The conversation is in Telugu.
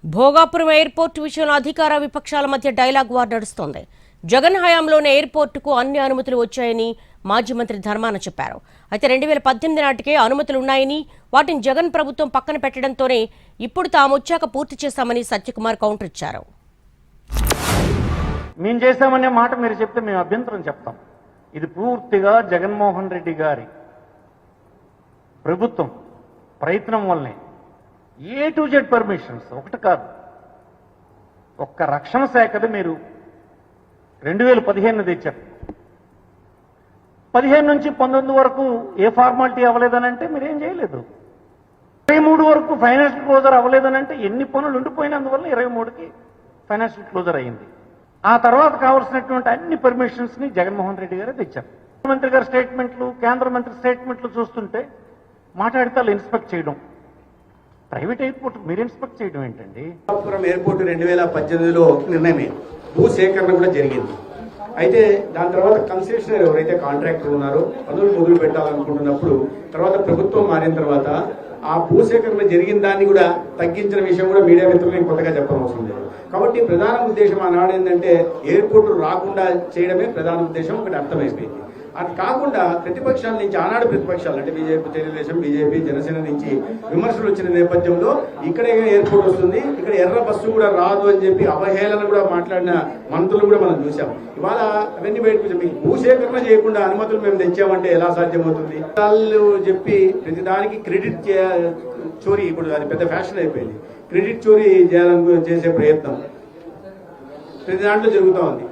భోగాపురం ఎయిర్పోర్టు విషయంలో అధికార విపక్షాల మధ్య డైలాగ్ వార్ నడుస్తోంది. జగన్ హయాంలోనే ఎయిర్పోర్టుకు అన్ని అనుమతులు వచ్చాయని మాజీ మంత్రి ధర్మాన చెప్పారు. అయితే 2018 నాటికే అనుమతులు ఉన్నాయని, వాటిని జగన్ ప్రభుత్వం పక్కన పెట్టడంతోనే ఇప్పుడు తాము వచ్చాక పూర్తి చేశామని సత్యకుమార్ కౌంటర్ ఇచ్చారు. మేము చేశామనే మాట మీరు చెప్తే మేము అభ్యంతరం చెప్తాం. ఇది పూర్తిగా జగన్మోహన్ రెడ్డి గారి ప్రభుత్వం ప్రయత్నం వల్లనే A to Z పర్మిషన్స్ ఒకటి కాదు, ఒక్క రక్షణ శాఖది మీరు 2015 తెచ్చారు. 15 నుంచి 19 వరకు ఏ ఫార్మాలిటీ అవ్వలేదనంటే మీరేం చేయలేదు. 23 వరకు ఫైనాన్షియల్ క్లోజర్ అవ్వలేదనంటే ఎన్ని పనులు ఉండిపోయినందువల్ల 23కి ఫైనాన్షియల్ క్లోజర్ అయ్యింది. ఆ తర్వాత కావాల్సినటువంటి అన్ని పర్మిషన్స్ ని జగన్మోహన్ రెడ్డి గారే తెచ్చారు. ముఖ్యమంత్రి గారి స్టేట్మెంట్లు, కేంద్ర మంత్రి స్టేట్మెంట్లు చూస్తుంటే మాట్లాడితే ఇన్స్పెక్ట్ చేయడం, ప్రైవేట్ ఎయిర్పోర్ట్ మీరు ఇన్స్పెక్ట్ చేయడం ఏంటండి? భోగాపురం ఎయిర్పోర్ట్ 2018లో నిర్ణయమే, భూసేకరణ కూడా జరిగింది. అయితే దాని తర్వాత కన్సెషనర్ ఎవరైతే కాంట్రాక్టర్ ఉన్నారో పనులు మొదలు పెట్టాలనుకుంటున్నప్పుడు తర్వాత ప్రభుత్వం మారిన తర్వాత ఆ భూసేకరణ జరిగిన దాన్ని కూడా తగ్గించిన విషయం కూడా మీడియా మిత్రులు కొత్తగా చెప్పనవసరం లేదు. కాబట్టి ప్రధాన ఉద్దేశం ఆనాడు ఏంటంటే ఎయిర్పోర్ట్ రాకుండా చేయడమే ప్రధాన ఉద్దేశం, ఒకటి అర్థమైపోయింది. అది కాకుండా ప్రతిపక్షాల నుంచి ఆనాడు ప్రతిపక్షాలు అంటే బీజేపీ, తెలుగుదేశం, బీజేపీ, జనసేన నుంచి విమర్శలు వచ్చిన నేపథ్యంలో ఇక్కడే ఎయిర్పోర్ట్ వస్తుంది, ఇక్కడ ఎర్ర బస్సు కూడా రాదు అని చెప్పి అవహేళన కూడా మాట్లాడిన మంత్రులు కూడా మనం చూసాం. ఇవాళ అవన్నీ బయటకు మీకు భూసేకరణ చేయకుండా అనుమతులు మేము తెచ్చామంటే ఎలా సాధ్యమవుతుంది? వాళ్ళు చెప్పి ప్రతిదానికి క్రెడిట్ చోరీ, ఇప్పుడు అది పెద్ద ఫ్యాషన్ అయిపోయింది. క్రెడిట్ చోరీ చేసే ప్రయత్నం ప్రతి దాంట్లో జరుగుతూ ఉంది.